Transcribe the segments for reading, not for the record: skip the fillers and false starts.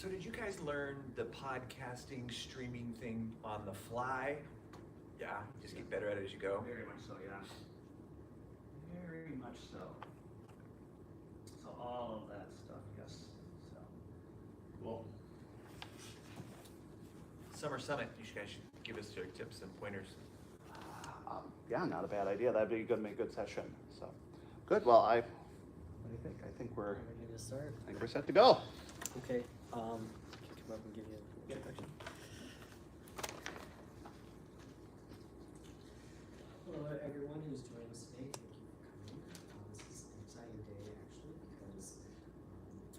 So did you guys learn the podcasting, streaming thing on the fly? Yeah, just get better at it as you go? Very much so, yeah. Very much so. So all of that stuff, yes. So, cool. Summer Summit, you guys should give us your tips and pointers. Yeah, not a bad idea. That'd be good, make a good session. So, good. Well, what do you think? I think we're ready to start. I think we're set to go. Okay. Can come up and give you an introduction. Hello, everyone who's joined us today. Thank you for coming. This is an exciting day, actually, because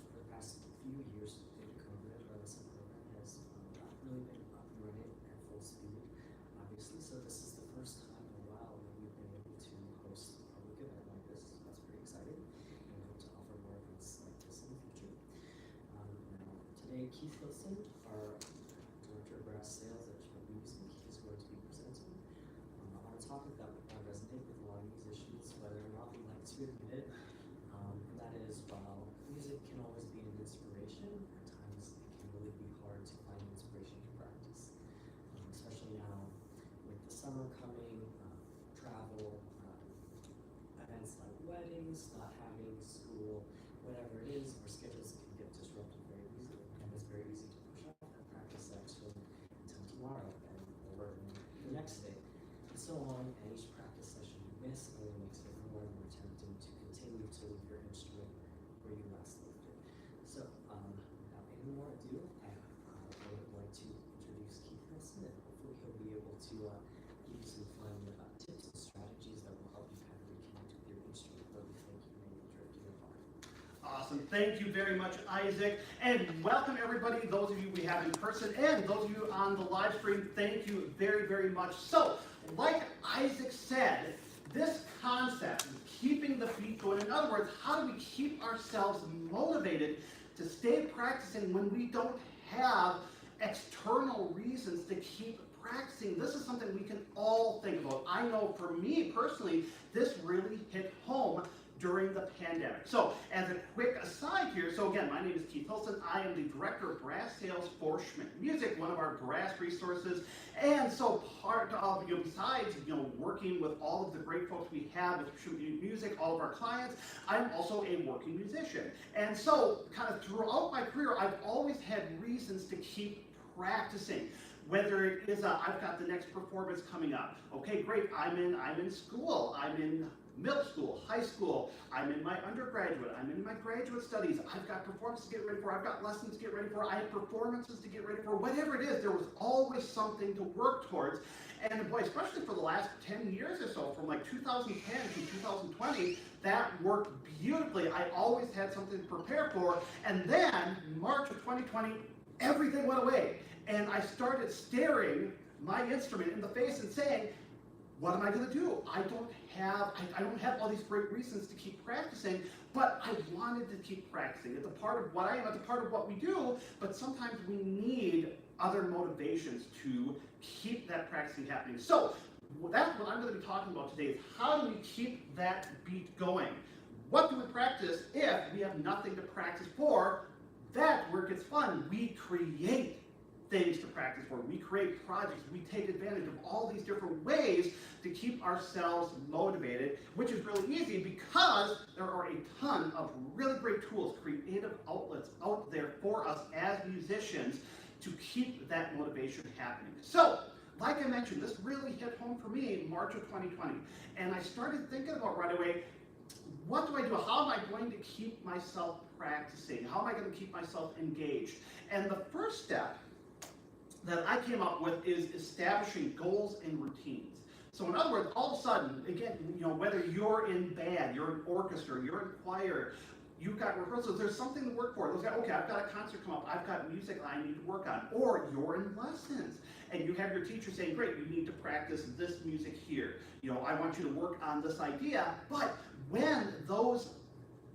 for the past few years, due to COVID, our lesson program has not really been up and running at full speed, obviously. So this is the first time in a while that we've been able to host a public event like this. So that's pretty exciting, and hope to offer more events like this in the future. Now, today, Keith Wilson, our Director of Brass Sales at Schmidt Music, is going to be presenting on a topic that resonate with a lot of musicians, whether or not we like to admit it. And that is, while music can always be an inspiration, at times it can really be hard to find inspiration to practice. Especially now with the summer coming, travel, events like weddings, not having school, whatever it is, our schedules can get disrupted very easily, and it's very easy to push off that practice session until tomorrow or the next day, and so on. And each practice session you miss only makes it more and more tempting to continue to leave your instrument where you last left it. So, without any more ado, I would like to introduce Keith Wilson, and hopefully he'll be able to give you some fun tips and strategies that will help you kind of reconnect with your instrument where we think you may be drifting apart. Awesome. Thank you very much, Isaac. And welcome, everybody, those of you we have in person and those of you on the live stream, thank you very, very much. So, like Isaac said, this concept is keeping the beat going. In other words, how do we keep ourselves motivated to stay practicing when we don't have external reasons to keep practicing? This is something we can all think about. I know for me personally, this really hit home during the pandemic. So, as a quick aside here, so again, my name is Keith Wilson. I am the Director of Brass Sales for Schmidt Music, one of our brass resources. And so part of, besides, working with all of the great folks we have with Schmidt Music, all of our clients, I'm also a working musician. And so, kind of throughout my career, I've always had reasons to keep practicing. Whether it is, I've got the next performance coming up. Okay, great, I'm in school, I'm in middle school, high school, I'm in my undergraduate, I'm in my graduate studies, I've got performances to get ready for, I've got lessons to get ready for, I have performances to get ready for, whatever it is, there was always something to work towards. And boy, especially for the last 10 years or so, from like 2010 to 2020, that worked beautifully. I always had something to prepare for, and then March of 2020, everything went away. And I started staring my instrument in the face and saying, what am I going to do? I don't have all these great reasons to keep practicing, but I wanted to keep practicing. It's a part of what I am, it's a part of what we do, but sometimes we need other motivations to keep that practicing happening. So that's what I'm going to be talking about today, is how do we keep that beat going? What do we practice if we have nothing to practice for? That's where it gets fun. We create things to practice for. We create projects. We take advantage of all these different ways to keep ourselves motivated, which is really easy because there are a ton of really great tools, creative outlets out there for us as musicians to keep that motivation happening. So, like I mentioned, this really hit home for me in March of 2020. And I started thinking about right away, what do I do? How am I going to keep myself practicing? How am I going to keep myself engaged? And the first step that I came up with is establishing goals and routines. So in other words, all of a sudden, again, whether you're in band, you're in orchestra, you're in choir, you've got rehearsals, there's something to work for. Okay, I've got a concert come up, I've got music I need to work on. Or you're in lessons, and you have your teacher saying, great, you need to practice this music here. I want you to work on this idea. But when those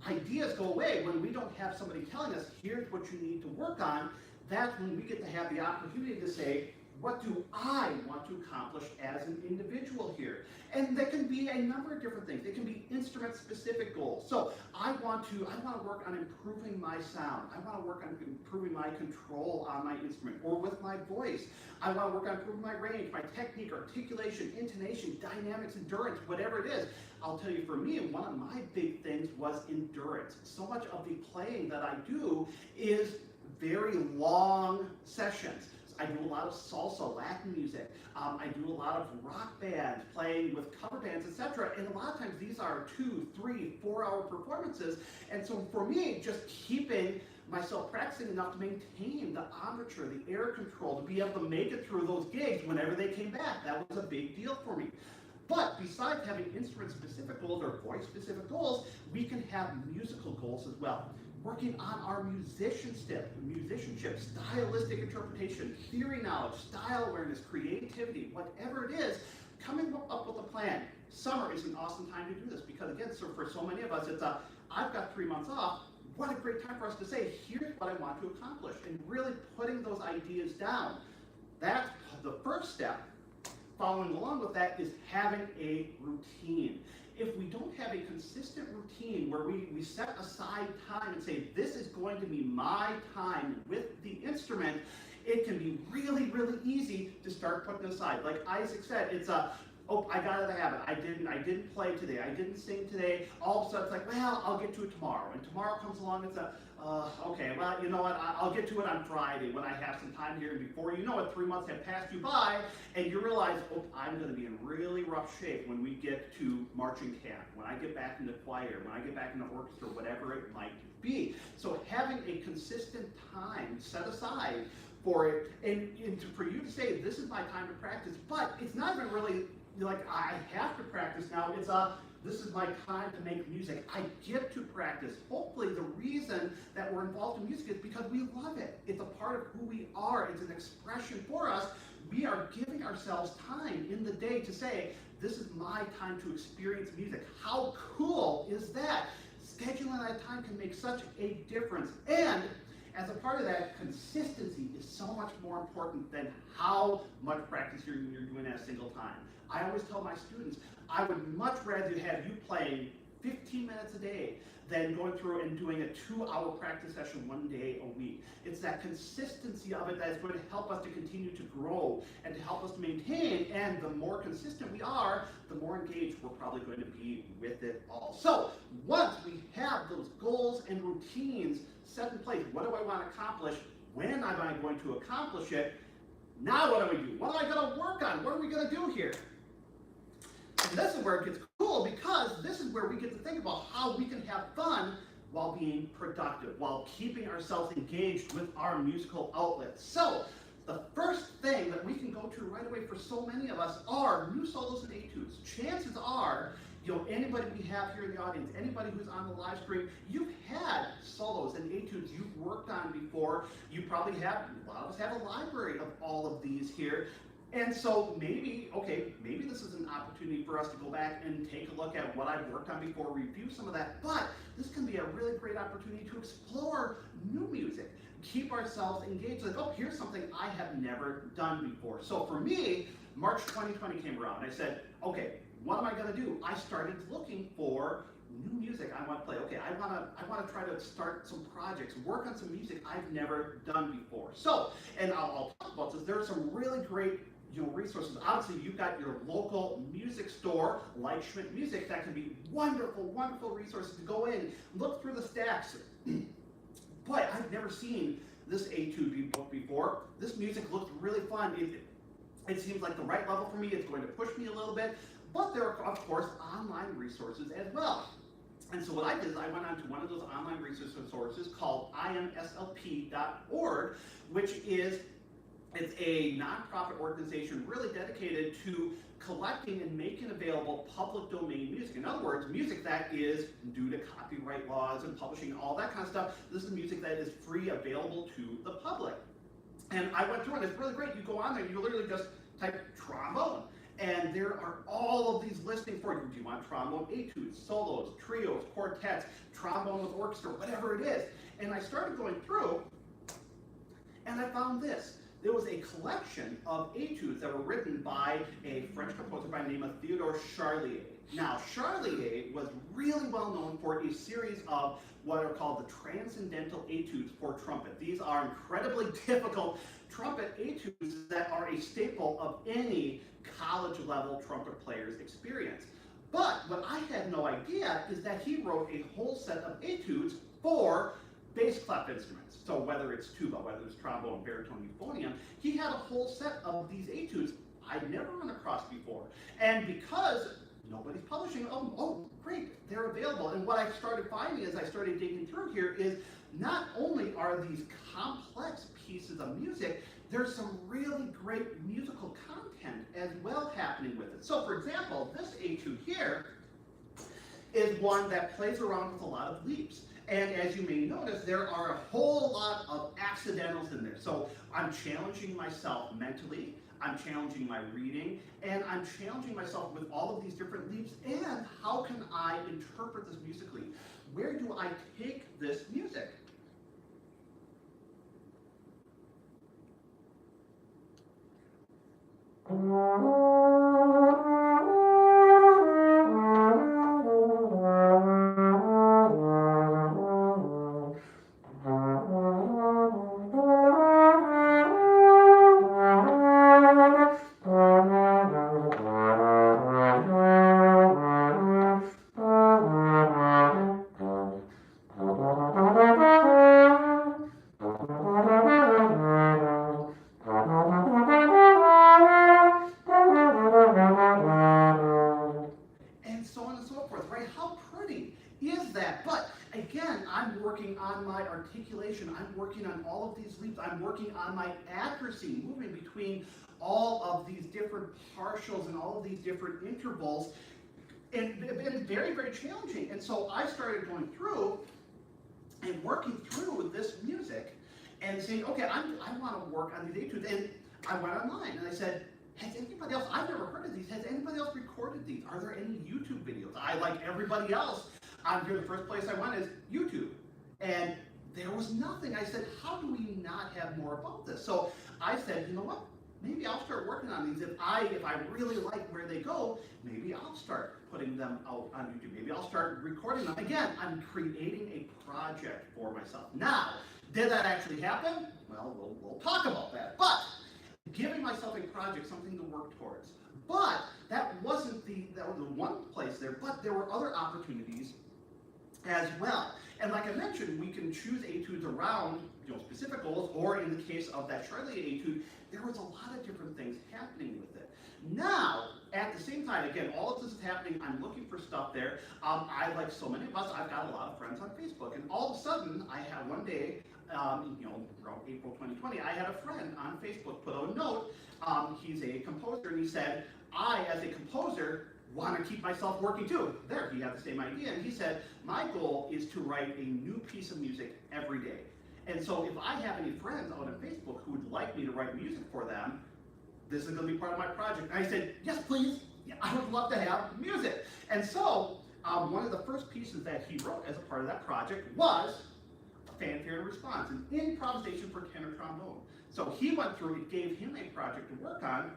ideas go away, when we don't have somebody telling us, here's what you need to work on, that's when we get to have the opportunity to say, What do I want to accomplish as an individual here? And that can be a number of different things. It can be instrument-specific goals. So I want to work on improving my sound. I want to work on improving my control on my instrument or with my voice. I want to work on improving my range, my technique, articulation, intonation, dynamics, endurance, whatever it is. I'll tell you, for me, one of my big things was endurance. So much of the playing that I do is very long sessions. I do a lot of salsa, Latin music. I do a lot of rock bands, playing with cover bands, etc. And a lot of times these are 2, 3, 4-hour performances. And so for me, just keeping myself practicing enough to maintain the embouchure, the air control, to be able to make it through those gigs whenever they came back, that was a big deal for me. But besides having instrument-specific goals or voice-specific goals, we can have musical goals as well. Working on our musicianship, stylistic interpretation, theory knowledge, style awareness, creativity, whatever it is, coming up with a plan. Summer is an awesome time to do this because, again, so for so many of us, it's I've got 3 months off. What a great time for us to say, here's what I want to accomplish, and really putting those ideas down. That's the first step. Following along with that is having a routine. If we don't have a consistent routine where we set aside time and say, this is going to be my time with the instrument, it can be really, really easy to start putting aside. Like Isaac said, it's oh, I got out of the habit. I didn't play today. I didn't sing today. All of a sudden it's like, well, I'll get to it tomorrow. And tomorrow comes along, it's okay, well, you know what, I'll get to it on Friday when I have some time here. And before you know it, 3 months have passed you by, and you realize, oh, I'm going to be in really rough shape when we get to marching camp, when I get back into choir, when I get back into orchestra, whatever it might be. So having a consistent time set aside for it, and for you to say, this is my time to practice, but it's not even really like I have to practice now. It's this is my time to make music. I get to practice. Hopefully the reason that we're involved in music is because we love it. It's a part of who we are. It's an expression for us. We are giving ourselves time in the day to say, this is my time to experience music. How cool is that? Scheduling that time can make such a difference. And as a part of that, consistency is so much more important than how much practice you're doing at a single time. I always tell my students, I would much rather have you playing 15 minutes a day than going through and doing a 2-hour practice session 1 day a week. It's that consistency of it that is going to help us to continue to grow and to help us to maintain, and the more consistent we are, the more engaged we're probably going to be with it all. So once we have those goals and routines set in place, what do I want to accomplish? When am I going to accomplish it? Now what do we do? What am I going to work on? What are we going to do here? And this is where it gets cool, because this is where we get to think about how we can have fun while being productive, while keeping ourselves engaged with our musical outlets. So the first thing that we can go to right away for so many of us are new solos and etudes. Chances are, anybody we have here in the audience, anybody who's on the live stream, you've had solos and etudes you've worked on before. You probably have, a lot of us have a library of all of these here. And so maybe this is an opportunity for us to go back and take a look at what I've worked on before, review some of that, but this can be a really great opportunity to explore new music, keep ourselves engaged, like, oh, here's something I have never done before. So for me, March 2020 came around, and I said, okay, what am I gonna do? I started looking for new music I want to play. Okay, I want to try to start some projects, work on some music I've never done before. So, and I'll talk about this. There are some really great resources. Obviously, you've got your local music store, like Schmidt Music, that can be wonderful, wonderful resources to go in, look through the stacks. Boy, I've never seen this etude be booked before. This music looked really fun. It seems like the right level for me. It's going to push me a little bit. But there are, of course, online resources as well. And so what I did is I went on to one of those online resources called imslp.org, which is it's a nonprofit organization really dedicated to collecting and making available public domain music. In other words, music that is due to copyright laws and publishing, all that kind of stuff. This is music that is free, available to the public. And I went through it, and it's really great. You go on there, you literally just type trombone. And there are all of these listings for you. Do you want trombone etudes, solos, trios, quartets, trombone with orchestra, whatever it is. And I started going through, and I found this. It was a collection of etudes that were written by a French composer by the name of Theodore Charlier. Now, Charlier was really well known for a series of what are called the transcendental etudes for trumpet. These are incredibly difficult trumpet etudes that are a staple of any college-level trumpet player's experience. But what I had no idea is that he wrote a whole set of etudes for bass clef instruments. So whether it's tuba, whether it's trombone, baritone, euphonium, he had a whole set of these etudes I'd never run across before. And because nobody's publishing, oh, great, they're available. And what I started finding as I started digging through here is not only are these complex pieces of music, there's some really great musical content as well happening with it. So for example, this etude here is one that plays around with a lot of leaps. And as you may notice, there are a whole lot of accidentals in there. So I'm challenging myself mentally, I'm challenging my reading, and I'm challenging myself with all of these different leaps, and how can I interpret this musically? Where do I take this music? And so on and so forth, right? How pretty is that? But again, I'm working on my articulation, I'm working on all of these leaps, I'm working on my accuracy, moving between all of these different partials and all of these different intervals, and it's very, very challenging. And so I started going through and working through this music and saying, okay, I want to work on these etudes. And I went online and I said, has anybody else, I've never heard of these, has anybody else recorded these? Are there any YouTube videos? I, like everybody else, I'm here, the first place I went is YouTube. And there was nothing. I said, how do we not have more about this? So I said, you know what? Maybe I'll start working on these. If I really like where they go, maybe I'll start putting them out on YouTube. Maybe I'll start recording them. Again, I'm creating a project for myself. Now, did that actually happen? Well, we'll talk about that. But giving myself a project, something to work towards. But that wasn't the one place there, but there were other opportunities as well. And like I mentioned, we can choose etudes around specific goals, or in the case of that Charlier etude, there was a lot of different things happening with it. Now, at the same time, again, all of this is happening, I'm looking for stuff there. I, like so many of us, I've got a lot of friends on Facebook, and all of a sudden, I had one day, around April 2020, I had a friend on Facebook put out a note. He's a composer, and he said, I, as a composer, want to keep myself working too. There, he had the same idea, and he said, my goal is to write a new piece of music every day. And so if I have any friends out on Facebook who would like me to write music for them, this is going to be part of my project. And I said, yes, please. Yeah, I would love to have music. And so one of the first pieces that he wrote as a part of that project was a fanfare and response, an improvisation for tenor trombone. So he went through, it gave him a project to work on,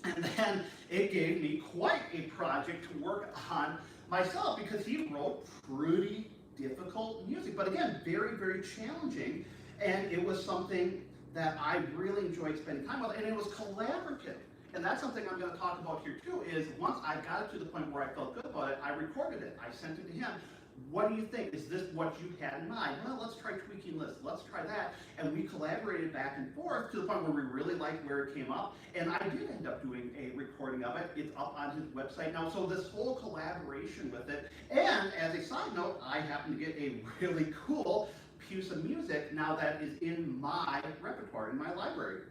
and then it gave me quite a project to work on myself, because he wrote pretty difficult music, but again, very, very challenging, and it was something that I really enjoyed spending time with, and it was collaborative. And that's something I'm going to talk about here too, is once I got it to the point where I felt good about it, I recorded it. I sent it to him. What do you think? Is this what you had in mind? Well, let's try tweaking this. Let's try that. And we collaborated back and forth to the point where we really liked where it came up. And I did end up doing a recording of it. It's up on his website now. So this whole collaboration with it. And as a side note, I happen to get a really cool piece of music now that is in my repertoire, in my library.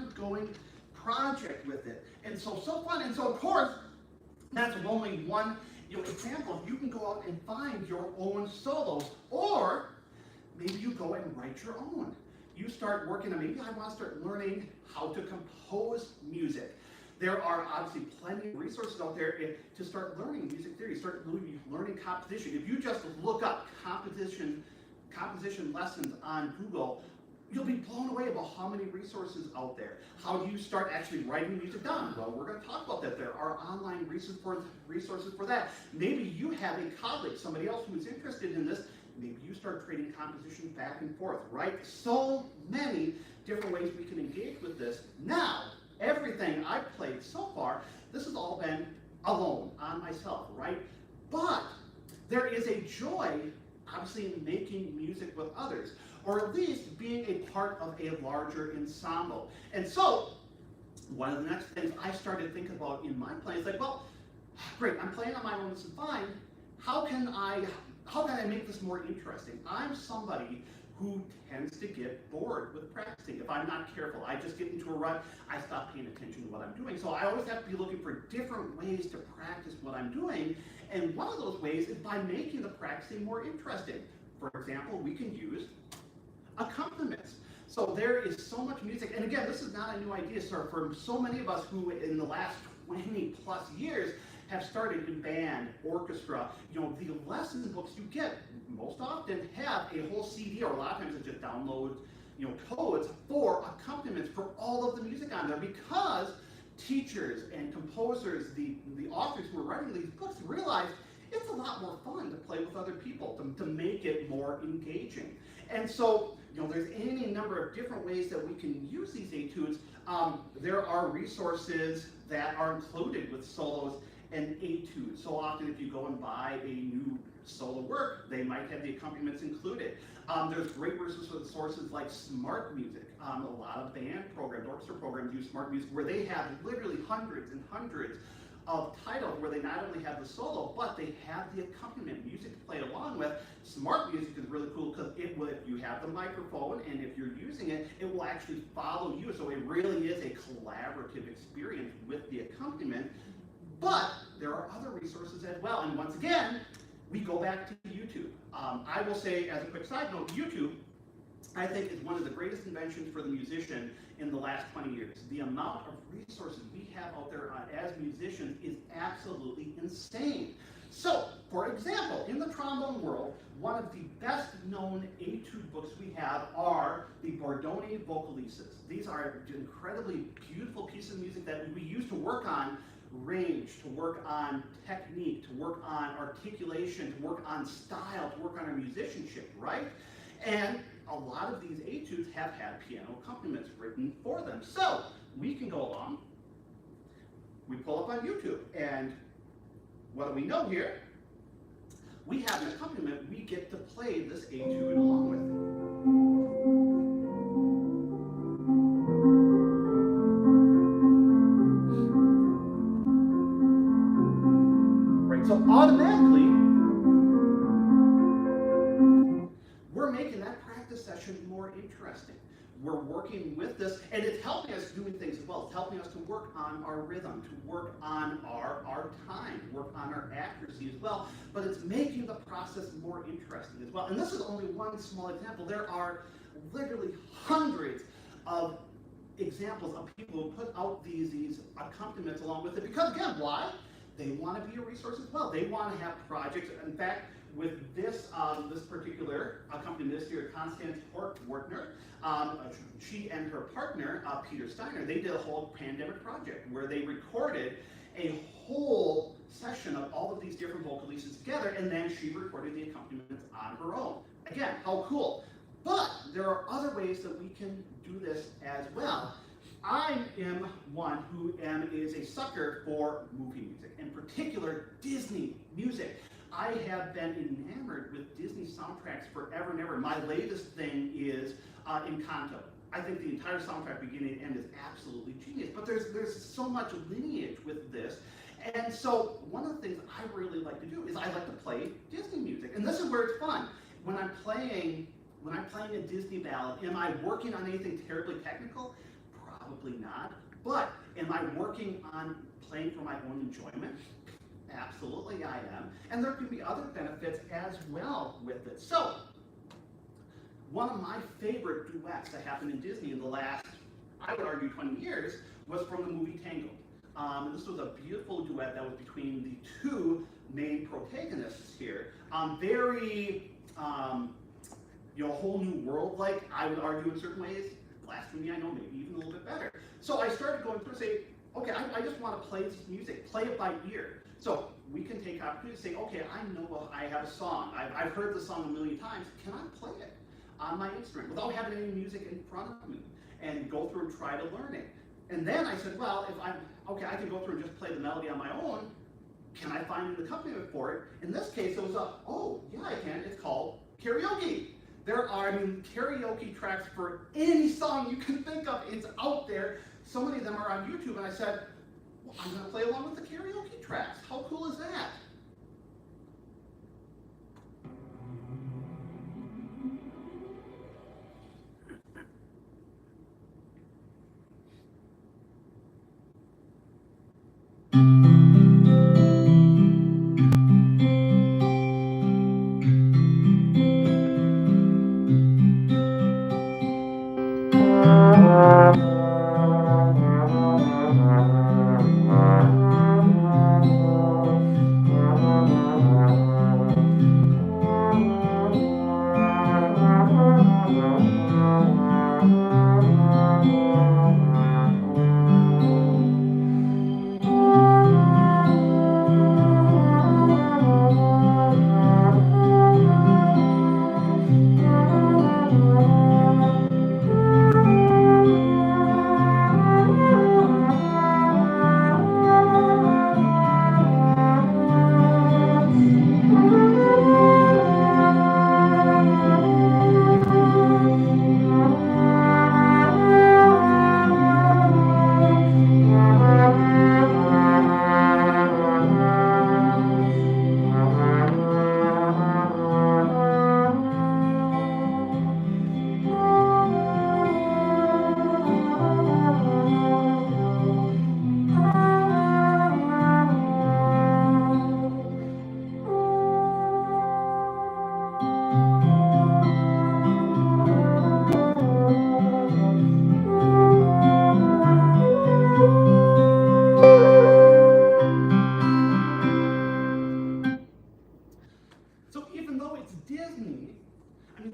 ongoing project with it. And so fun. And so of course, that's only one example. You can go out and find your own solos, or maybe you go and write your own. You start working on, maybe I want to start learning how to compose music. There are obviously plenty of resources out there to start learning music theory, start learning composition. If you just look up composition lessons on Google, you'll be blown away about how many resources out there. How do you start actually writing music down? Well, we're going to talk about that. There are online resources for that. Maybe you have a colleague, somebody else who's interested in this. Maybe you start trading compositions back and forth, right? So many different ways we can engage with this. Now, everything I've played so far, this has all been alone, on myself, right? But there is a joy, obviously, in making music with others, or at least being a part of a larger ensemble. And so, one of the next things I started thinking about in my playing is like, well, great, I'm playing on my own, this is fine. How can I make this more interesting? I'm somebody who tends to get bored with practicing. If I'm not careful, I just get into a rut, I stop paying attention to what I'm doing. So I always have to be looking for different ways to practice what I'm doing, and one of those ways is by making the practicing more interesting. For example, we can use accompaniments. So there is so much music, and again, this is not a new idea, sir. For so many of us who in the last 20 plus years have started in band, orchestra, the lesson books you get most often have a whole CD, or a lot of times it's just download, codes for accompaniments for all of the music on there, because teachers and composers, the authors who are writing these books realize it's a lot more fun to play with other people, to make it more engaging. And so, there's any number of different ways that we can use these etudes. There are resources that are included with solos and etudes. So often if you go and buy a new solo work, they might have the accompaniments included. There's great resources like Smart Music. A lot of band programs, orchestra programs use Smart Music, where they have literally hundreds and hundreds of titles where they not only have the solo, but they have the accompaniment music to play along with. Smart Music is really cool because if you have the microphone and if you're using it, it will actually follow you. So it really is a collaborative experience with the accompaniment. But there are other resources as well. And once again, we go back to YouTube. I will say, as a quick side note, YouTube, I think, is one of the greatest inventions for the musician in the last 20 years. The amount of resources we have out there as musicians is absolutely insane. So, for example, in the trombone world, one of the best known etude books we have are the Bordoni Vocalises. These are incredibly beautiful pieces of music that we use to work on range, to work on technique, to work on articulation, to work on style, to work on our musicianship, right? And a lot of these etudes have had piano accompaniments written for them. So we can go along, we pull up on YouTube, and what do we know here? We have an accompaniment we get to play this etude along with. So automatically, we're making that practice session more interesting. We're working with this, and it's helping us doing things as well. It's helping us to work on our rhythm, to work on our time, work on our accuracy as well, but it's making the process more interesting as well. And this is only one small example. There are literally hundreds of examples of people who put out these accompaniments along with it, because again, why? They want to be a resource as well. They want to have projects. In fact, with this this particular accompanist here, Constance Wortner, she and her partner, Peter Steiner, they did a whole pandemic project where they recorded a whole session of all of these different vocalises together, and then she recorded the accompaniments on her own. Again, how cool. But there are other ways that we can do this as well. I am one who is a sucker for movie music, in particular Disney music. I have been enamored with Disney soundtracks forever and ever. My latest thing is Encanto. I think the entire soundtrack, beginning to end, is absolutely genius. But there's so much lineage with this. And so one of the things I really like to do is I like to play Disney music. And this is where it's fun. When I'm playing a Disney ballad, am I working on anything terribly technical? Probably not. But am I working on playing for my own enjoyment? Absolutely I am. And there can be other benefits as well with it. So, one of my favorite duets that happened in Disney in the last, I would argue, 20 years was from the movie Tangled. This was a beautiful duet that was between the two main protagonists here. Very, whole new world like, I would argue in certain ways. Blasphemy, I know, maybe even a little bit better. So I started going through and say, okay, I just want to play this music, play it by ear. So we can take opportunity to say, okay, I have a song. I've heard the song a million times. Can I play it on my instrument without having any music in front of me and go through and try to learn it? And then I said, well, if I can go through and just play the melody on my own. Can I find an accompaniment for it? In this case, it was I can. It's called karaoke. There are, karaoke tracks for any song you can think of. It's out there. So many of them are on YouTube, and I said, well, I'm going to play along with the karaoke tracks. How cool is that? So even though it's Disney,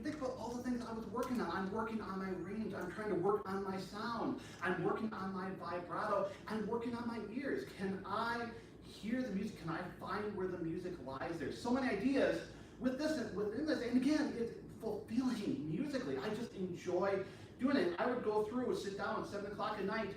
think about all the things I was working on. I'm working on my range. I'm trying to work on my sound. I'm working on my vibrato. I'm working on my ears. Can I hear the music? Can I find where the music lies? There's so many ideas within this. And again, it's fulfilling musically. I just enjoy doing it. I would go through, sit down at 7 o'clock at night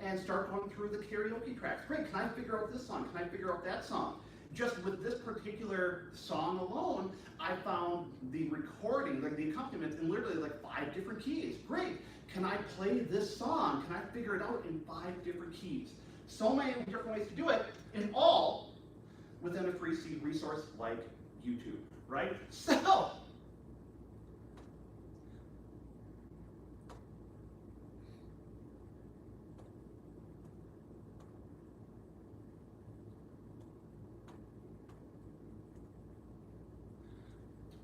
and start going through the karaoke tracks. Great, can I figure out this song? Can I figure out that song? Just with this particular song alone, I found the recording, like the accompaniment, in literally like 5 different keys. Great. Can I play this song? Can I figure it out in 5 different keys? So many different ways to do it, and all within a free resource like YouTube, right? So,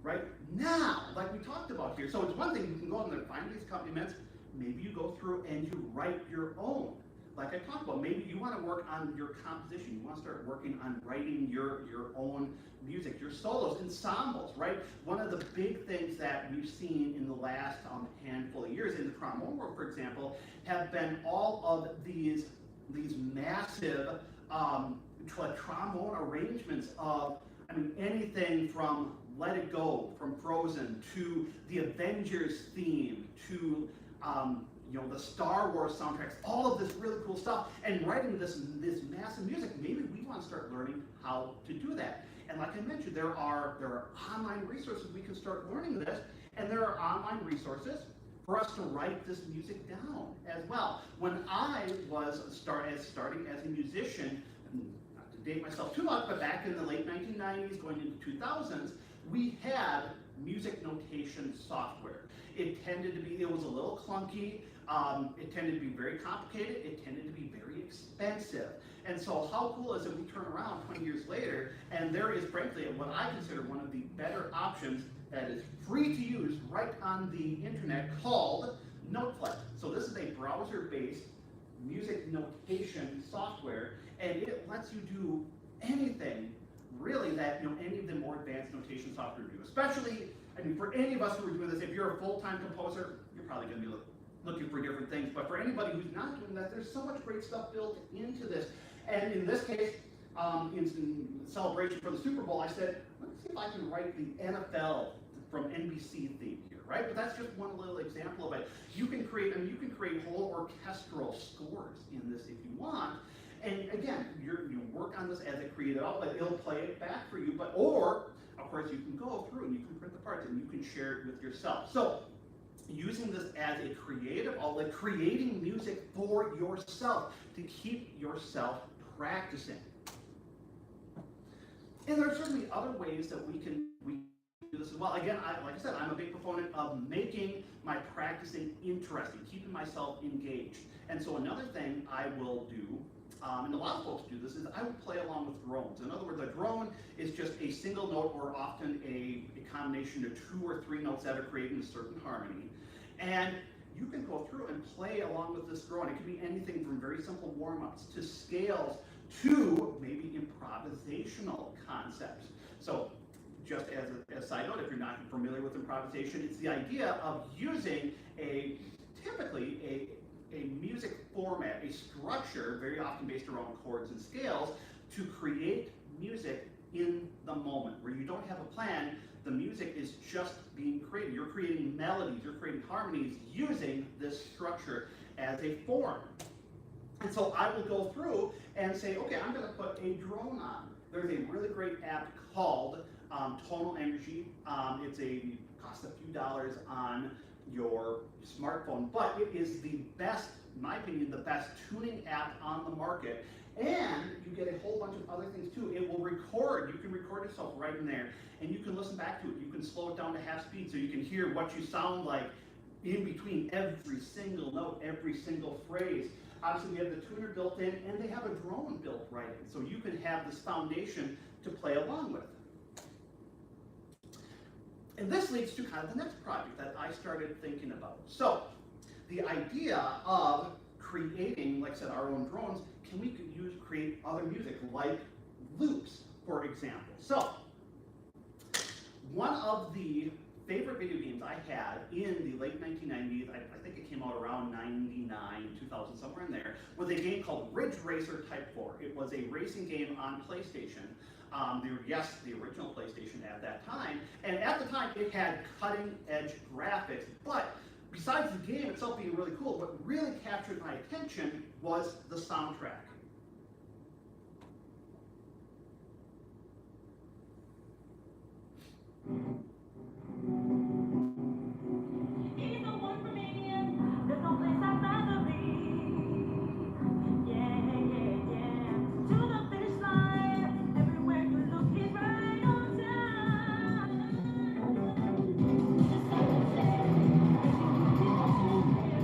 right now, like we talked about here. So it's one thing, you can go out and find these accompaniments. Maybe you go through and you write your own. Like I talked about, maybe you want to work on your composition. You want to start working on writing your own music, your solos, ensembles, right? One of the big things that we've seen in the last handful of years in the trombone world, for example, have been all of these massive trombone arrangements of, anything from Let It Go, from Frozen, to the Avengers theme, to the Star Wars soundtracks, all of this really cool stuff, and writing this massive music. Maybe we want to start learning how to do that. And like I mentioned, there are online resources we can start learning this, and there are online resources for us to write this music down as well. When I was starting as a musician, not to date myself too much, but back in the late 1990s, going into 2000s, we had music notation software. It was a little clunky, it tended to be very complicated, it tended to be very expensive. And so how cool is it we turn around 20 years later and there is frankly what I consider one of the better options that is free to use right on the internet called Noteflex. So this is a browser-based music notation software, and it lets you do anything really that any of the more advanced notation software do. Especially, I mean, for any of us who are doing this, if you're a full-time composer, you're probably going to be looking for different things. But for anybody who's not doing that, there's so much great stuff built into this. And in this case, in celebration for the Super Bowl, I said, let's see if I can write the NFL from NBC theme here, right? But that's just one little example of it. You can create whole orchestral scores in this if you want. And again, you work on this as a creative outlet. It'll play it back for you, or of course you can go through and you can print the parts and you can share it with yourself. So using this as a creative outlet, creating music for yourself to keep yourself practicing. And there are certainly other ways that we can do this as well. Again, like I said, I'm a big proponent of making my practicing interesting, keeping myself engaged. And so another thing I will do, and a lot of folks do this, is I will play along with drones. In other words, a drone is just a single note or often a combination of 2 or 3 notes that are creating a certain harmony. And you can go through and play along with this drone. It could be anything from very simple warm-ups to scales to maybe improvisational concepts. So just as a side note, if you're not familiar with improvisation, it's the idea of using typically a music format, a structure, very often based around chords and scales, to create music in the moment, where you don't have a plan, the music is just being created. You're creating melodies, you're creating harmonies using this structure as a form. And so I will go through and say, okay, I'm going to put a drone on. There's a really great app called Tonal Energy. It costs a few dollars on your smartphone, but it is the best, in my opinion, the best tuning app on the market. And you get a whole bunch of other things too. It will record. You can record yourself right in there, and you can listen back to it. You can slow it down to half speed so you can hear what you sound like in between every single note, every single phrase. Obviously, we have the tuner built in, and they have a drone built right in, so you can have this foundation to play along with. And this leads to kind of the next project that I started thinking about. So, the idea of creating, like I said, our own drones, can we create other music, like loops, for example. So, one of the favorite video games I had in the late 1990s, I think it came out around 99, 2000, somewhere in there, was a game called Ridge Racer Type 4. It was a racing game on PlayStation. The original PlayStation at that time. And at the time, it had cutting-edge graphics. But besides the game itself being really cool, what really captured my attention was the soundtrack. He's the one for me, and there's no place I'd rather be. Yeah, yeah, yeah. To the finish line, everywhere you look, he's right on time. Just like I said, if you keep it on there,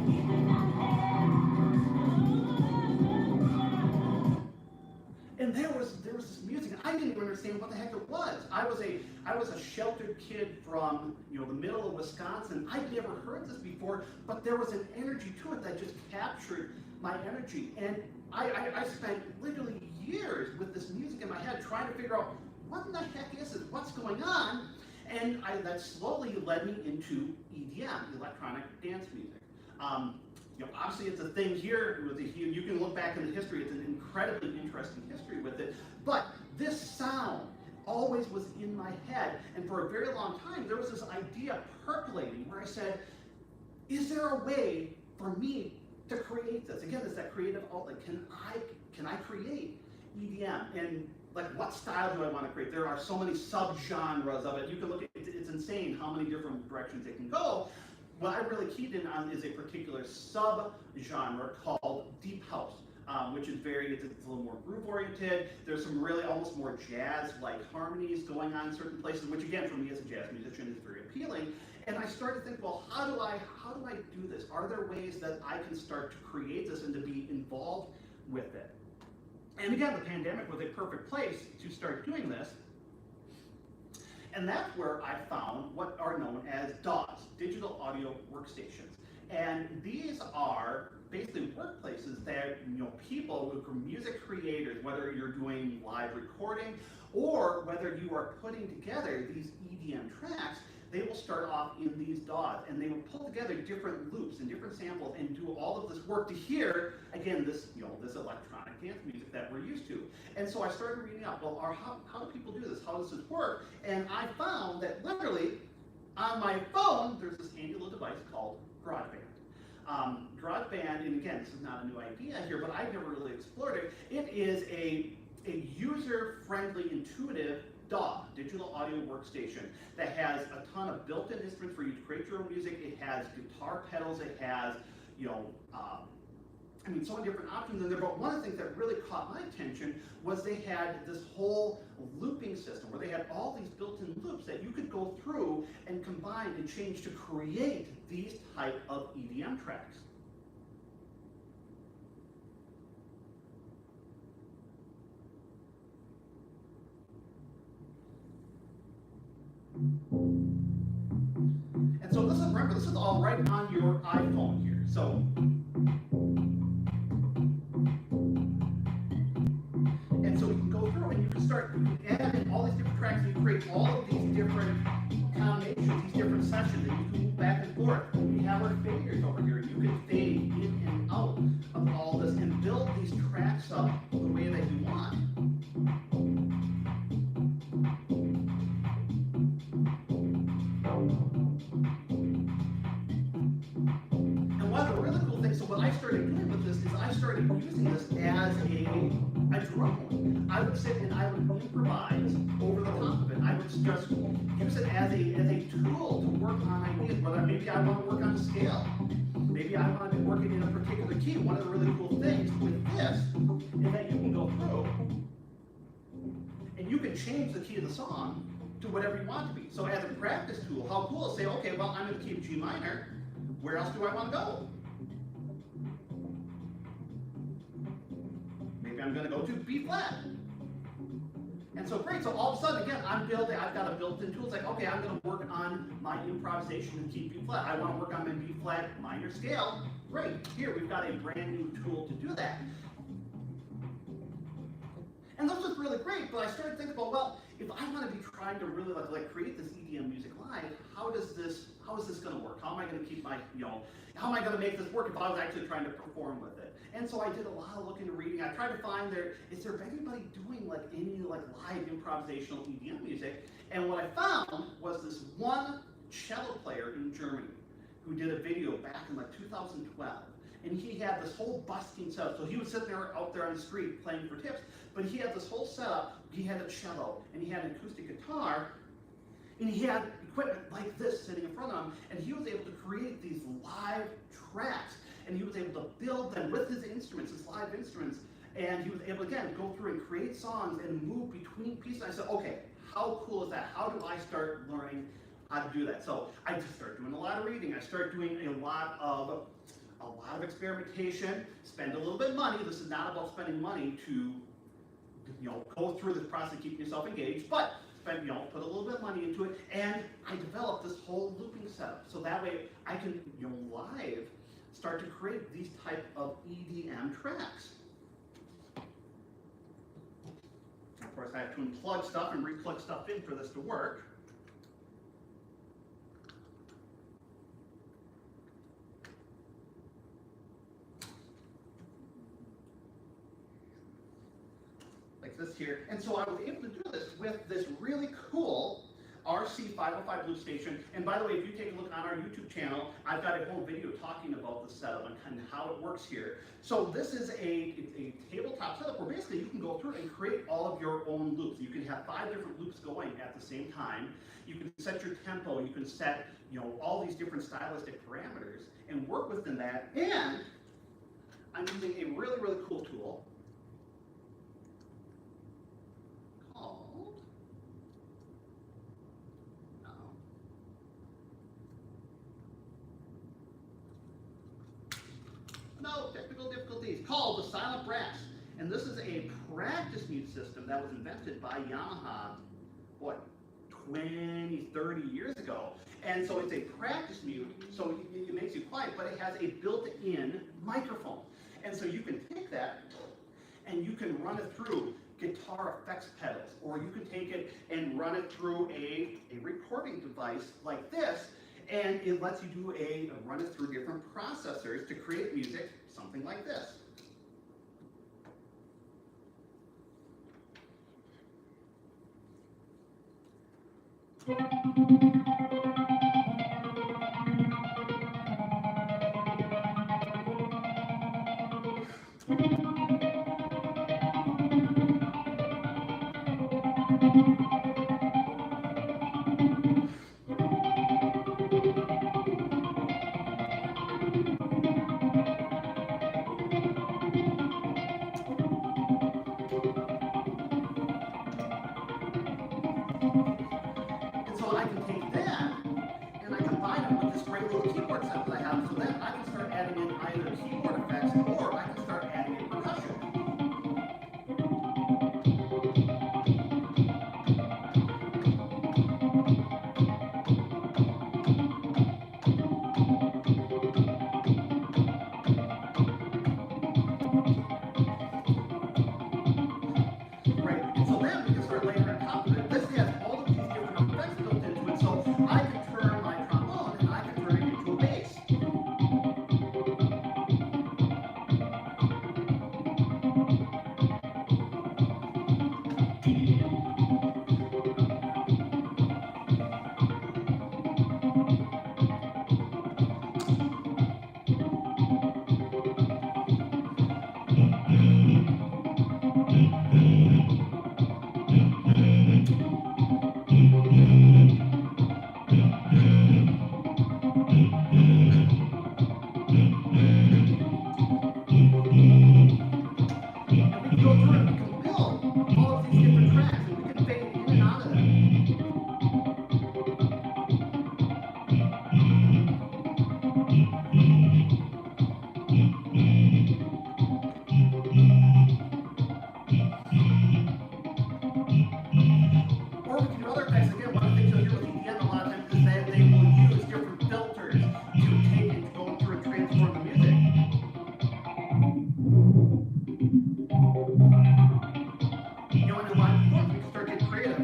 keep it down there. And there was this music, and I didn't even understand what the heck it was. I was a sheltered kid from the middle of Wisconsin. I'd never heard this before, but there was an energy to it that just captured my energy. And I spent literally years with this music in my head trying to figure out what in the heck is it? What's going on? And that slowly led me into EDM, electronic dance music. Obviously it's a thing here. You can look back in the history. It's an incredibly interesting history with it. But this sound always was in my head. And for a very long time, there was this idea percolating where I said, is there a way for me to create this? Again, it's that creative outlet. Can I create EDM? And like, what style do I want to create? There are so many subgenres of it. You can look at it. It's insane how many different directions it can go. What I really keyed in on is a particular sub-genre called Deep House. which is it's a little more groove oriented. There's some really almost more jazz-like harmonies going on in certain places, which again, for me as a jazz musician, is very appealing. And I started to think, well, how do I do this? Are there ways that I can start to create this and to be involved with it? And again, the pandemic was a perfect place to start doing this. And that's where I found what are known as DAWs, digital audio workstations. And these are basically workplaces that people who are music creators, whether you're doing live recording or whether you are putting together these EDM tracks, they will start off in these DAWs and they will pull together different loops and different samples and do all of this work to hear, again, this this electronic dance music that we're used to. And so I started reading up, well, how do people do this? How does this work? And I found that literally on my phone, there's this handy little device called GarageBand. GarageBand, and again, this is not a new idea here, but I've never really explored it. It is a user-friendly, intuitive DAW, digital audio workstation, that has a ton of built-in instruments for you to create your own music. It has guitar pedals. It has, so many different options in there. But one of the things that really caught my attention was they had this whole looping system where they had all these built-in loops that you could go through and combine and change to create these type of EDM tracks. And so this is, remember, this is all right on your iPhone here. So, and so you can go through and you can start adding all these different tracks and you create all of these different combinations, these different sessions, and you can move back and forth. We have our faders over here. You can fade in and out of all this and build these tracks up the way that you want. And one of the really cool things, so what I started doing with this is I started using this as a drum. I would sit and I would improvise over the top of it. I would just use it as a tool to work on ideas, whether maybe I want to work on a scale. Maybe I want to be working in a particular key. One of the really cool things with this is that you can go through and you can change the key of the song to whatever you want to be. So as a practice tool, how cool is say, okay, well, I'm in the key of G minor. Where else do I want to go? Maybe I'm going to go to B flat. And so great, so all of a sudden, again, I've got a built-in tool. It's like, okay, I'm going to work on my improvisation in key B flat. I want to work on my B flat minor scale. Great, here we've got a brand new tool to do that. And this was really great, but I started thinking about, well, if I want to be trying to really like create this EDM music live, how is this going to work? How am I going to keep my, how am I going to make this work if I was actually trying to perform with it? And so I did a lot of looking and reading. I tried to find is there anybody doing any live improvisational EDM music? And what I found was this one cello player in Germany who did a video back in 2012. And he had this whole busking setup. So he was sitting there out there on the street playing for tips, but he had this whole setup. He had a cello, and he had an acoustic guitar, and he had equipment like this sitting in front of him, and he was able to create these live tracks, and he was able to build them with his instruments, his live instruments, and he was able, again, go through and create songs and move between pieces. I said, okay, how cool is that? How do I start learning how to do that? So I just started doing a lot of reading. I started doing a lot of experimentation, spend a little bit of money. This is not about spending money to, go through this process of keeping yourself engaged, but spend, put a little bit of money into it, and I developed this whole looping setup. So that way I can, live start to create these type of EDM tracks. Of course, I have to unplug stuff and replug stuff in for this to work. This here, and so I was able to do this with this really cool RC505 loop station. And by the way, if you take a look on our YouTube channel, I've got a whole video talking about the setup and kind of how it works here. So this is a tabletop setup where basically you can go through and create all of your own loops. You can have 5 different loops going at the same time. You can set your tempo. You can set all these different stylistic parameters and work within that. And I'm using a really, really cool tool called, no technical difficulties, called the Silent Brass. And this is a practice mute system that was invented by Yamaha, what, 20, 30 years ago. And so it's a practice mute, so it makes you quiet, but it has a built-in microphone. And so you can take that and you can run it through guitar effects pedals, or you can take it and run it through a recording device like this, and it lets you do run it through different processors to create music, something like this. And so I can take that and I combine it with this great little keyboard set that I have, so then I can start adding in either keyboard effects or I can start adding in percussion. Right, and so then we can start layering on top of it. This has all of these different effects built into it, so I can turn my trombone and I can turn it into a bass. And we can go through and we can build all of these different tracks and we can fade in and out of them. Or we can do other effects. Again, one of the things you'll hear with EDM a lot of times is that they will use different filters to take and go through and transform the music. You know, and in live performance, we can start getting creative.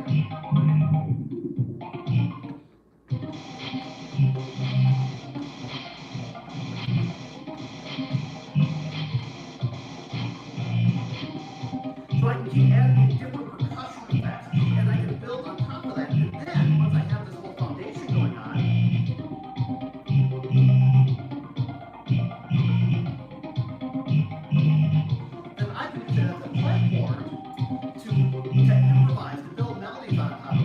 So I can keep adding in different percussion effects, and I can build on top of that. And then, once I have this whole foundation going on, then I can use it as a platform to improvise, to build melodies on top of it.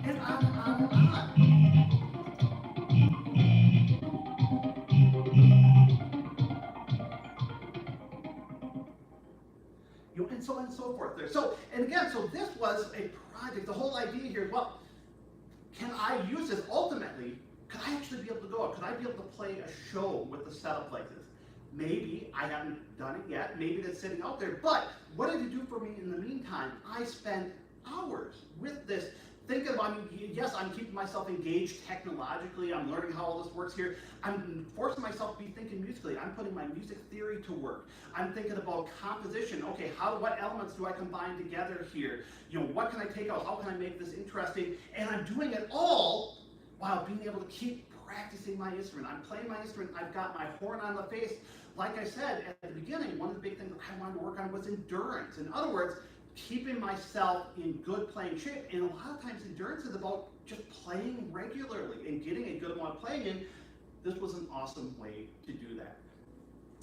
And on and on and on. You know, and so on and so forth there. So, and again, so this was a project. The whole idea here, well, can I use this ultimately? Could I actually be able to go out? Could I be able to play a show with the setup like this? Maybe. I haven't done it yet. Maybe that's sitting out there. But what did it do for me in the meantime? I spent hours with this, thinking about, I mean, yes, I'm keeping myself engaged technologically. I'm learning how all this works here. I'm forcing myself to be thinking musically. I'm putting my music theory to work. I'm thinking about composition. Okay, what elements do I combine together here? You know, what can I take out? How can I make this interesting? And I'm doing it all while being able to keep practicing my instrument. I'm playing my instrument. I've got my horn on the face. Like I said at the beginning, one of the big things I wanted to work on was endurance. In other words, keeping myself in good playing shape. And a lot of times endurance is about just playing regularly and getting a good amount of playing in. This was an awesome way to do that.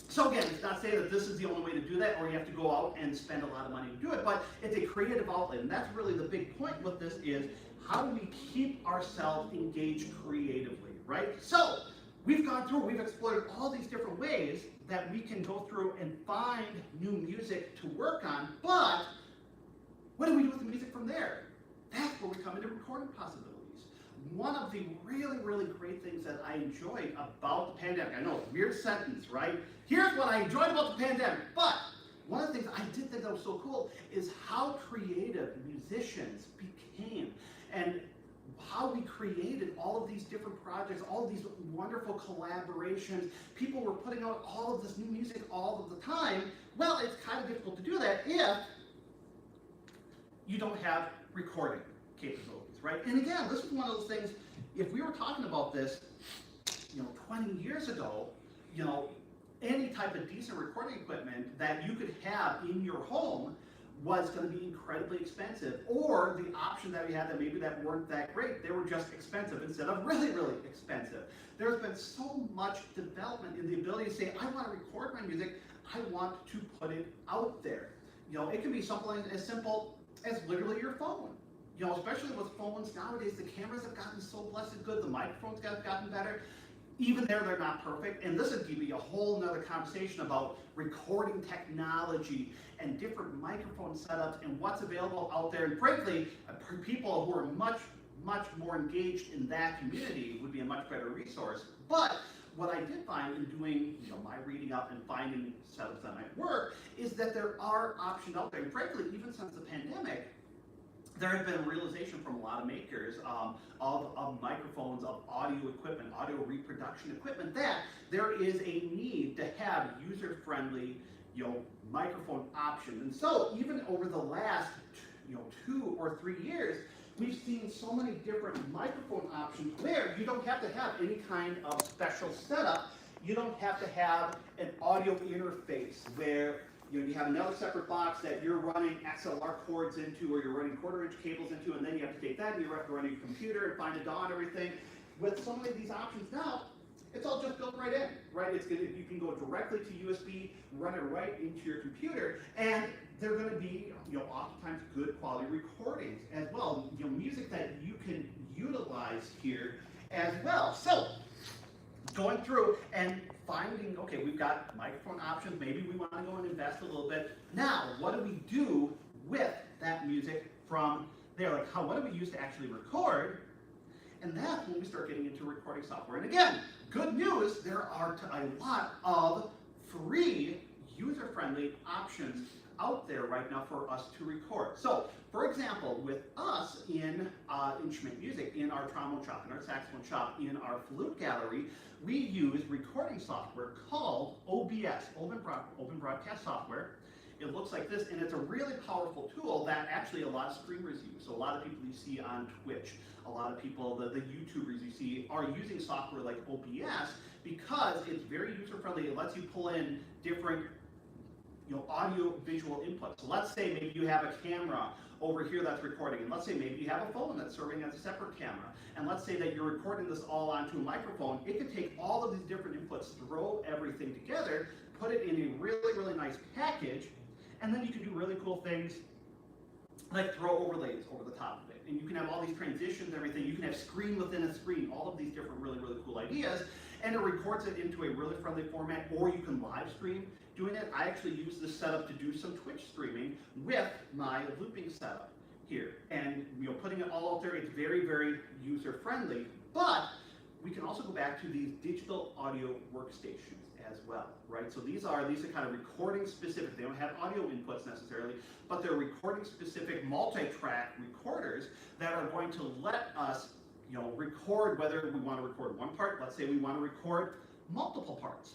So again, it's not saying that this is the only way to do that, or you have to go out and spend a lot of money to do it, but it's a creative outlet, and that's really the big point with this is, how do we keep ourselves engaged creatively, right? So we've gone through, we've explored all these different ways that we can go through and find new music to work on, but what do we do with the music from there? That's where we come into recording possibilities. One of the really, really great things that I enjoyed about the pandemic, I know, weird sentence, right? Here's what I enjoyed about the pandemic, but one of the things I did think that was so cool is how creative musicians became, and how we created all of these different projects, all of these wonderful collaborations. People were putting out all of this new music all of the time. Well, it's kind of difficult to do that if you don't have recording capabilities, right? And again, this is one of those things, if we were talking about this, 20 years ago, any type of decent recording equipment that you could have in your home was going to be incredibly expensive, or the option that we had that maybe that weren't that great, they were just expensive instead of really, really expensive. There's been so much development in the ability to say, I want to record my music, I want to put it out there. It can be something as simple as literally your phone. Especially with phones nowadays, the cameras have gotten so blessed good, the microphones have gotten better. Even there, they're not perfect, and this would give me a whole nother conversation about recording technology and different microphone setups and what's available out there. And frankly, people who are much, much more engaged in that community would be a much better resource. But what I did find in doing my reading up and finding setups that might work is that there are options out there. And frankly, even since the pandemic, there has been a realization from a lot of makers of microphones, of audio equipment, audio reproduction equipment, that there is a need to have user-friendly, microphone options. And so even over the last, 2 or 3 years, we've seen so many different microphone options where you don't have to have any kind of special setup. You don't have to have an audio interface where you have another separate box that you're running XLR cords into, or you're running 1/4-inch cables into, and then you have to take that and you have to run your computer and find a DAW and everything. With so many of these options now, it's all just built right in, right? You can go directly to USB, run it right into your computer, and they're going to be, oftentimes good quality recordings as well. Music that you can utilize here as well. So, going through and finding, okay, we've got microphone options, maybe we want to go and invest a little bit. Now, what do we do with that music from there? Like, what do we use to actually record? And that's when we start getting into recording software. And again, good news, there are a lot of free, user-friendly options out there right now for us to record. So, for example, with us in instrument music, in our trombone shop, in our saxophone shop, in our flute gallery, we use recording software called OBS, Open Broadcast Software. It looks like this, and it's a really powerful tool that actually a lot of streamers use. So a lot of people you see on Twitch, a lot of people, the YouTubers you see, are using software like OBS because it's very user-friendly. It lets you pull in different audio visual input. So let's say maybe you have a camera over here that's recording, and let's say maybe you have a phone that's serving as a separate camera, and let's say that you're recording this all onto a microphone. It can take all of these different inputs, throw everything together, put it in a really, really nice package, and then you can do really cool things like throw overlays over the top of it. And you can have all these transitions and everything. You can have screen within a screen, all of these different really, really cool ideas, and it records it into a really friendly format, or you can live stream doing it. I actually use this setup to do some Twitch streaming with my looping setup here. And putting it all out there, it's very, very user-friendly, but we can also go back to these digital audio workstations as well, right? So these are kind of recording specific. They don't have audio inputs necessarily, but they're recording specific multi-track recorders that are going to let us record, whether we want to record one part. Let's say we want to record multiple parts.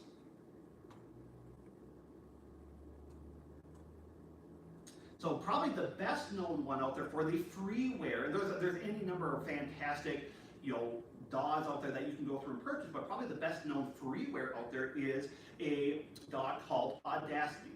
So probably the best known one out there for the freeware, and there's any number of fantastic DAWs out there that you can go through and purchase, but probably the best known freeware out there is a DAW called Audacity.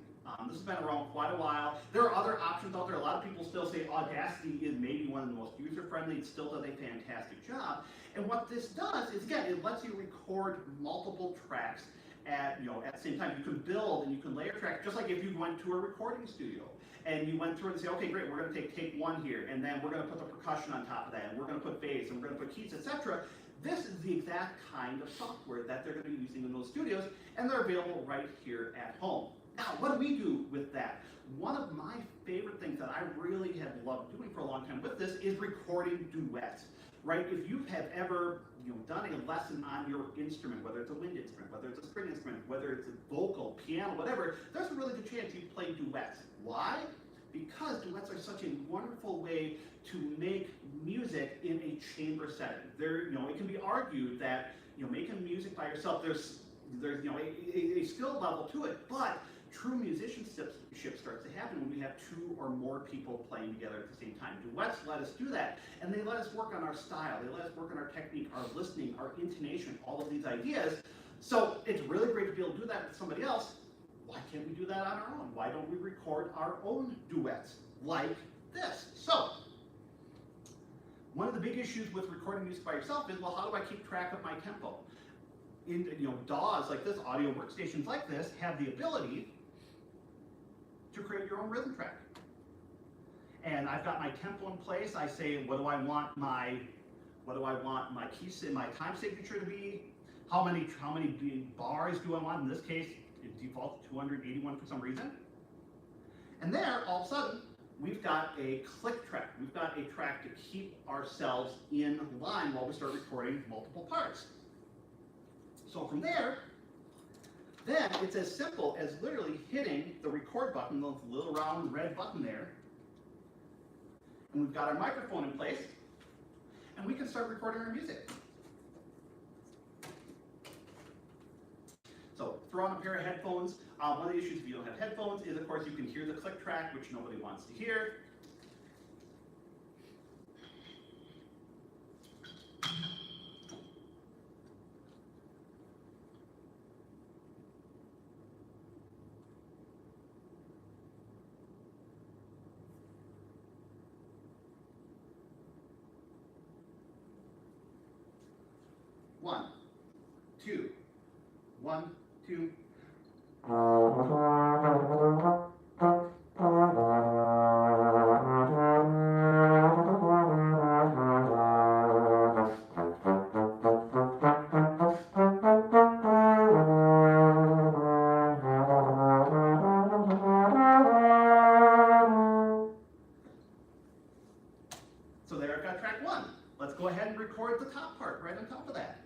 This has been around quite a while. There are other options out there. A lot of people still say Audacity is maybe one of the most user-friendly. It still does a fantastic job. And what this does is, again, it lets you record multiple tracks at the same time. You can build and you can layer tracks, just like if you went to a recording studio and you went through and say, okay, great, we're going to take one here, and then we're going to put the percussion on top of that, and we're going to put bass, and we're going to put keys, etc. This is the exact kind of software that they're going to be using in those studios, and they're available right here at home. Now, what do we do with that? One of my favorite things that I really have loved doing for a long time with this is recording duets, right? If you have ever done a lesson on your instrument, whether it's a wind instrument, whether it's a string instrument, whether it's a vocal, piano, whatever, there's a really good chance you play duets. Why? Because duets are such a wonderful way to make music in a chamber setting. It can be argued that making music by yourself, there's a skill level to it, but true musicianship starts to happen when we have two or more people playing together at the same time. Duets let us do that, and they let us work on our style, they let us work on our technique, our listening, our intonation, all of these ideas. So it's really great to be able to do that with somebody else. Why can't we do that on our own? Why don't we record our own duets like this? So, one of the big issues with recording music by yourself is, well, how do I keep track of my tempo? DAWs like this, audio workstations like this, have the ability to create your own rhythm track. And I've got my tempo in place. I say, what do I want my keys in my time signature to be? How many bars do I want? In this case, it defaults to 281 for some reason. And there, all of a sudden, we've got a click track. We've got a track to keep ourselves in line while we start recording multiple parts. So from there, then it's as simple as literally hitting the record button, the little round red button there. And we've got our microphone in place, and we can start recording our music. So throw on a pair of headphones. One of the issues if you don't have headphones is, of course, you can hear the click track, which nobody wants to hear. One, two, 1, 2. So there I've got track 1. Let's go ahead and record the top part right on top of that.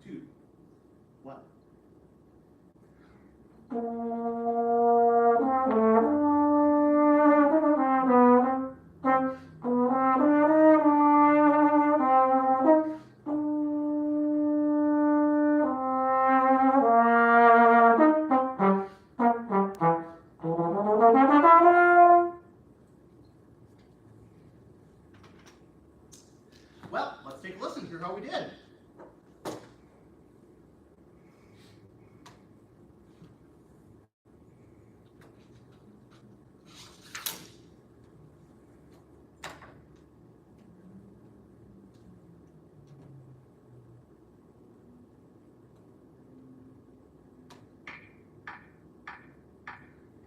Two, 1. Well, let's take a listen, hear how we did.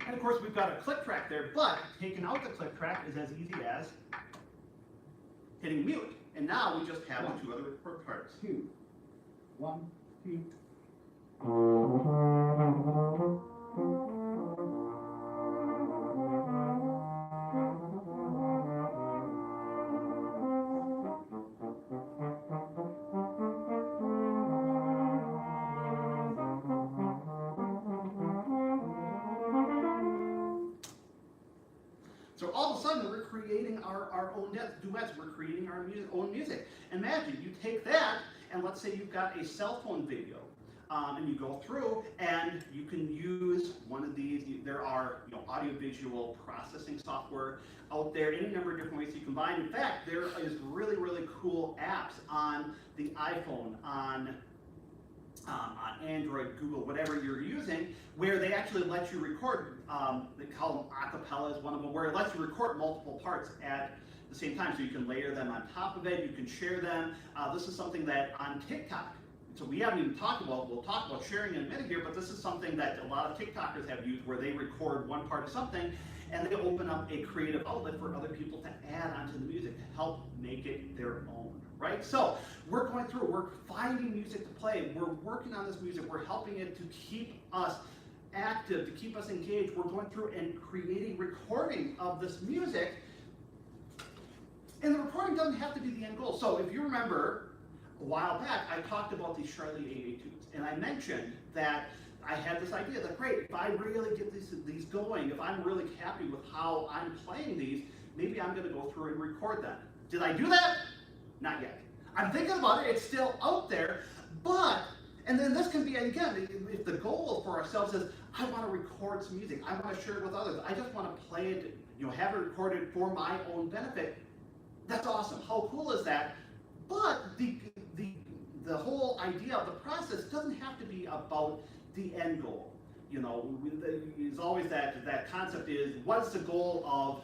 And of course, we've got a click track there, but taking out the click track is as easy as hitting mute. And now we just have the two other parts. 2, 1, 2. So all of a sudden, we're creating our own duets. We're creating our own music. Imagine you take that, and let's say you've got a cell phone video and you go through and you can use one of these. There are audio-visual processing software out there, any number of different ways you combine. In fact, there is really, really cool apps on the iPhone, on Android, Google, whatever you're using, where they actually let you record, they call them acapella is one of them, where it lets you record multiple parts at the same time, so you can layer them on top of it, you can share them. This is something that on TikTok, so we haven't even talked about, we'll talk about sharing in a minute here, but this is something that a lot of TikTokers have used, where they record one part of something, and they open up a creative outlet for other people to add onto the music to help make it their own, right? So we're going through, we're finding music to play, we're working on this music, we're helping it to keep us active, to keep us engaged. We're going through and creating recording of this music, and the recording doesn't have to be the end goal. So if you remember, a while back, I talked about these Charlie 8 etudes, and I mentioned that I had this idea that, great, if I really get these going, if I'm really happy with how I'm playing these, maybe I'm going to go through and record them. Did I do that? Not yet. I'm thinking about it. It's still out there, but, and then this can be, again, if the goal for ourselves is, I want to record some music, I want to share it with others, I just want to play it, have it recorded for my own benefit, that's awesome. How cool is that? But the whole idea of the process doesn't have to be about the end goal. There's always that concept is, what's the goal of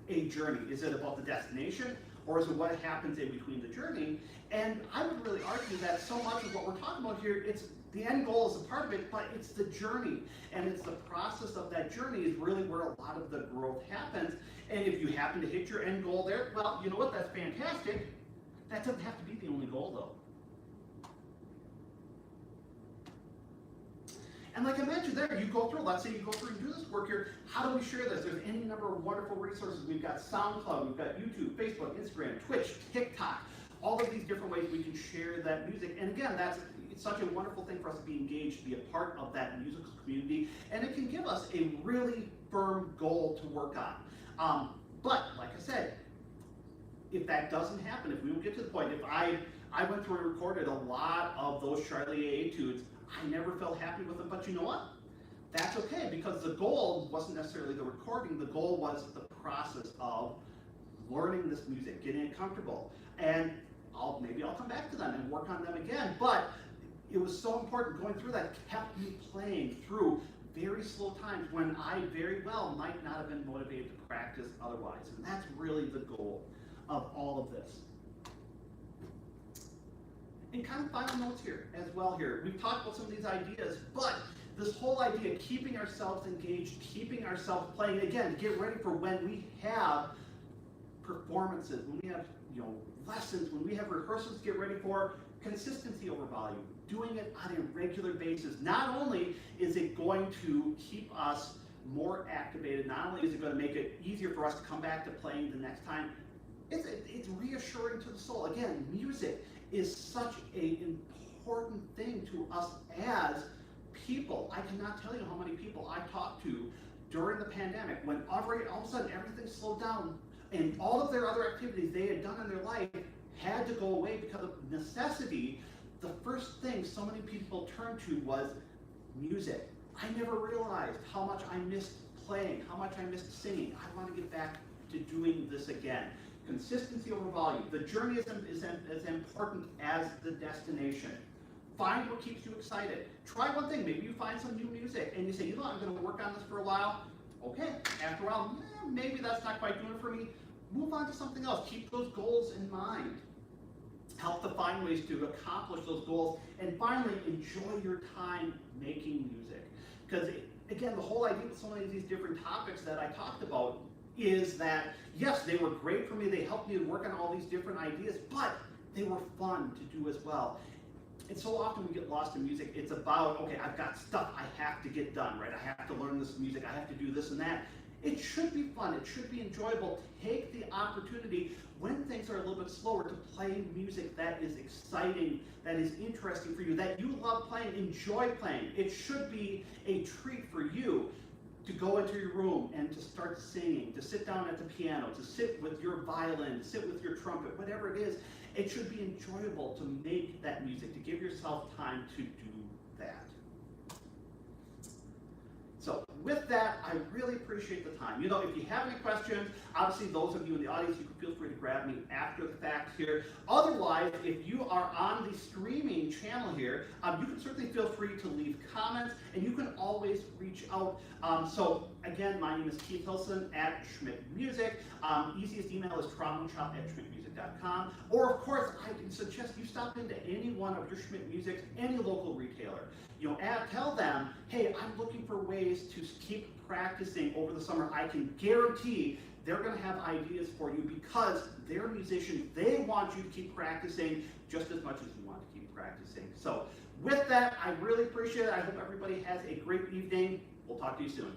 a journey? Is it about the destination, or is it what happens in between the journey? And I would really argue that so much of what we're talking about here, it's the end goal is a part of it, but it's the journey, and it's the process of that journey is really where a lot of the growth happens. And if you happen to hit your end goal there, well, you know what, that's fantastic. That doesn't have to be the only goal, though. And like I mentioned there, you go through, let's say you go through and do this work here, how do we share this? There's any number of wonderful resources. We've got SoundCloud, we've got YouTube, Facebook, Instagram, Twitch, TikTok, all of these different ways we can share that music. And again, it's such a wonderful thing for us to be engaged, to be a part of that musical community, and it can give us a really firm goal to work on. But like I said, if that doesn't happen, if we don't get to the point, if I went through and recorded a lot of those Charlie A etudes, I never felt happy with them, but you know what? That's okay, because the goal wasn't necessarily the recording, the goal was the process of learning this music, getting it comfortable. And maybe I'll come back to them and work on them again, but it was so important going through that, kept me playing through very slow times when I very well might not have been motivated to practice otherwise. And that's really the goal of all of this. And kind of final notes here as well here. We've talked about some of these ideas, but this whole idea of keeping ourselves engaged, keeping ourselves playing, again, get ready for when we have performances, when we have lessons, when we have rehearsals, get ready for consistency over volume, doing it on a regular basis. Not only is it going to keep us more activated, not only is it going to make it easier for us to come back to playing the next time, it's reassuring to the soul. Again, music is such an important thing to us as people. I cannot tell you how many people I talked to during the pandemic when all of a sudden everything slowed down and all of their other activities they had done in their life had to go away because of necessity. The first thing so many people turned to was music. I never realized how much I missed playing, how much I missed singing. I want to get back to doing this again. Consistency over volume. The journey is as important as the destination. Find what keeps you excited. Try one thing. Maybe you find some new music and you say, I'm going to work on this for a while. Okay, after a while, maybe that's not quite doing it for me. Move on to something else. Keep those goals in mind. Help to find ways to accomplish those goals. And finally, enjoy your time making music. Because again, the whole idea with so many of these different topics that I talked about is that, yes, they were great for me. They helped me to work on all these different ideas, but they were fun to do as well. And so often we get lost in music. It's about, okay, I've got stuff I have to get done, right? I have to learn this music. I have to do this and that. It should be fun. It should be enjoyable. Take the opportunity when things are a little bit slower to play music that is exciting, that is interesting for you, that you love playing, enjoy playing. It should be a treat for you to go into your room and to start singing, to sit down at the piano, to sit with your violin, to sit with your trumpet, whatever it is. It should be enjoyable to make that music, to give yourself time to do that. So with that, I really appreciate the time. You know, if you have any questions, obviously those of you in the audience, you can feel free to grab me after the fact here. Otherwise, if you are on the streaming channel here, you can certainly feel free to leave comments, and you can always reach out. So again, my name is Keith Hilson at Schmidt Music. Easiest email is travelshop@schmidtmusic.com. Or of course, I can suggest you stop into any one of your Schmidt Musics, any local retailer. You know, tell them, hey, I'm looking for ways to keep practicing over the summer. I can guarantee they're going to have ideas for you because they're musicians. They want you to keep practicing just as much as you want to keep practicing. So with that, I really appreciate it. I hope everybody has a great evening. We'll talk to you soon.